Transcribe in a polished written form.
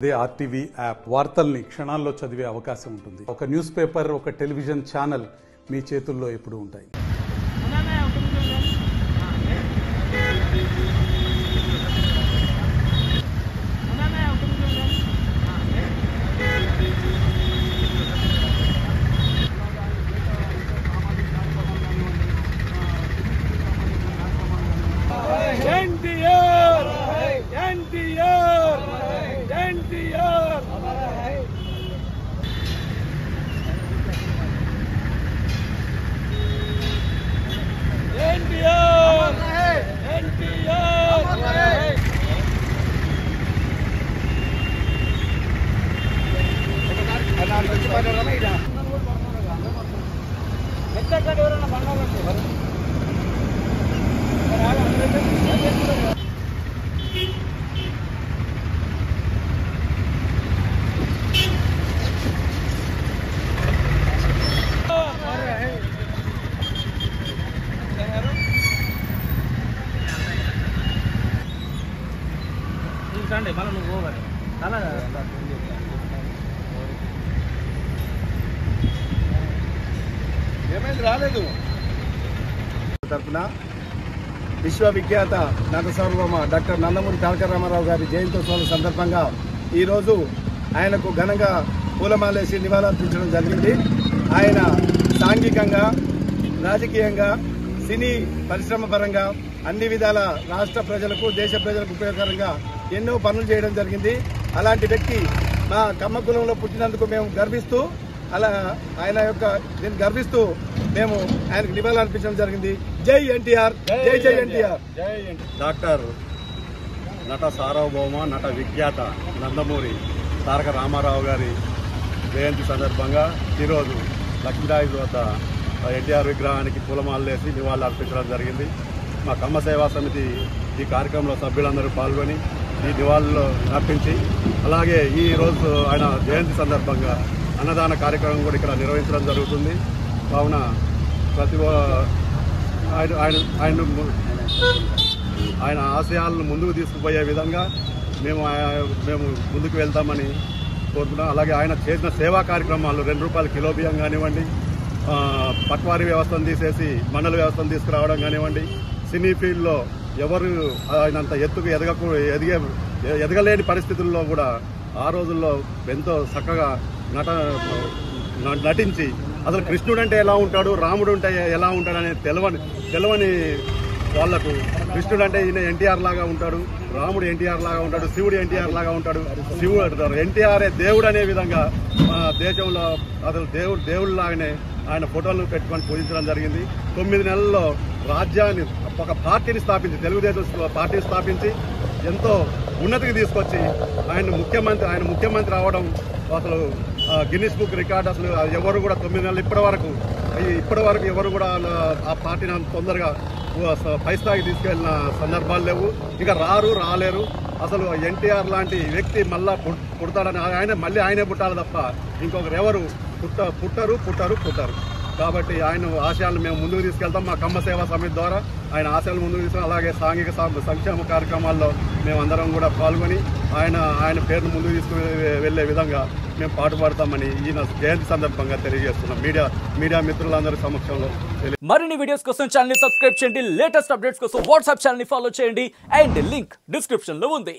అదే RTV app వార్తల్ని క్షణాల్లో చదివే అవకాశం ఉంటుంది. ఒక న్యూస్ పేపర్, ఒక టెలివిజన్ ఛానల్ మీ చేతుల్లో ఎప్పుడూ ఉంటాయి. తరపున విశ్వవిఖ్యాత నట సార్వభౌమ డాక్టర్ నందమూరి తారక రామారావు గారి జయంత్యోత్సవం సందర్భంగా ఈరోజు ఆయనకు ఘనంగా పూలమాలేసి నివాళులర్పించడం జరిగింది. ఆయన సాంఘికంగా, రాజకీయంగా, సినీ పరిశ్రమ పరంగా అన్ని విధాల రాష్ట్ర ప్రజలకు, దేశ ప్రజలకు ఉపయోగకరంగా ఎన్నో పనులు చేయడం జరిగింది. అలాంటి వ్యక్తి మా కమ్మ కులంలో పుట్టినందుకు మేము గర్విస్తూ, అలా ఆయన యొక్క దీన్ని గర్విస్తూ మేము ఆయనకు నివాళులు అర్పించడం జరిగింది. జై ఎన్టీఆర్, జై జై ఎన్టీఆర్. డాక్టర్ నట సార్వభౌమ, నట విఖ్యాత నందమూరి తారక రామారావు గారి జయంతి సందర్భంగా ఈరోజు లక్ష్మీరాజు వద్ద ఎన్టీఆర్ విగ్రహానికి పూలమాలలేసి నివాళులు అర్పించడం జరిగింది. మా కమ్మ సేవా సమితి ఈ కార్యక్రమంలో సభ్యులందరూ పాల్గొని ఈ నివాళులు అర్పించి, అలాగే ఈ రోజు ఆయన జయంతి సందర్భంగా అన్నదాన కార్యక్రమం కూడా ఇక్కడ నిర్వహించడం జరుగుతుంది. కావున ప్రతి ఆయన ఆశయాలను ముందుకు తీసుకుపోయే విధంగా మేము ముందుకు వెళ్తామని కోరుతున్నాం. అలాగే ఆయన చేసిన సేవా కార్యక్రమాలు, ₹2 కిలో బియ్యం కానివ్వండి, పట్వారీ వ్యవస్థను తీసేసి మండల వ్యవస్థను తీసుకురావడం కానివ్వండి, సినీ ఫీల్డ్లో ఎవరు ఆయనంత ఎత్తుకు ఎదగలేని పరిస్థితుల్లో కూడా ఆ రోజుల్లో ఎంతో చక్కగా నటించి అసలు కృష్ణుడు అంటే ఎలా ఉంటాడు, రాముడు అంటే ఎలా ఉంటాడు అనేది తెలవని వాళ్లకు కృష్ణుడు అంటే ఈయన ఎన్టీఆర్ లాగా ఉంటాడు, రాముడు ఎన్టీఆర్ లాగా ఉంటాడు, శివుడు ఎన్టీఆర్ లాగా ఉంటాడు, ఎన్టీఆరే దేవుడు అనే విధంగా దేశంలో అసలు దేవుడు లాగానే ఆయన ఫోటోలను పెట్టుకొని పూజించడం జరిగింది. 9 నెలల్లో రాజ్యాన్ని, ఒక పార్టీని స్థాపించి, తెలుగుదేశం పార్టీని స్థాపించి ఎంతో ఉన్నతికి తీసుకొచ్చి ఆయన ముఖ్యమంత్రి అవడం అసలు గిన్నిస్ బుక్ రికార్డ్. అసలు ఎవరు కూడా 9 నెలలు ఇప్పటి వరకు ఎవరు కూడా ఆ పార్టీని అంత తొందరగా పై స్థాయికి తీసుకెళ్లిన సందర్భాలు లేవు. ఇక రాలేరు. అసలు ఎన్టీఆర్ లాంటి వ్యక్తి మళ్ళా పుడతాడని ఆయనే పుట్టాలి తప్ప ఇంకొకరు ఎవరు పుట్టరు. కాబట్టి ఆయన ఆశయాలను మేము ముందుకు తీసుకెళ్తాం. మా కమ్మ సేవా సమితి ద్వారా ఆయన ఆశయాలు ముందుకు తీసుకెళ్తాం. అలాగే సాంఘిక సంక్షేమ కార్యక్రమాల్లో మేమందరం కూడా పాల్గొని ఆయన పేరును ముందుకు తీసుకుని వెళ్లే విధంగా మేము పాటుపడతామని ఈయన జయంతి సందర్భంగా తెలియజేస్తున్నాం. మీడియా మిత్రులందరి సమక్షంలో. మరిన్ని వీడియోస్ కోసం ఛానల్ ని సబ్స్క్రైబ్ చేయండి. లేటెస్ట్ అప్డేట్స్ కోసం వాట్సాప్ ఛానల్ ని ఫాలో చేయండి. అండ్ లింక్ డిస్క్రిప్షన్ లో ఉంది.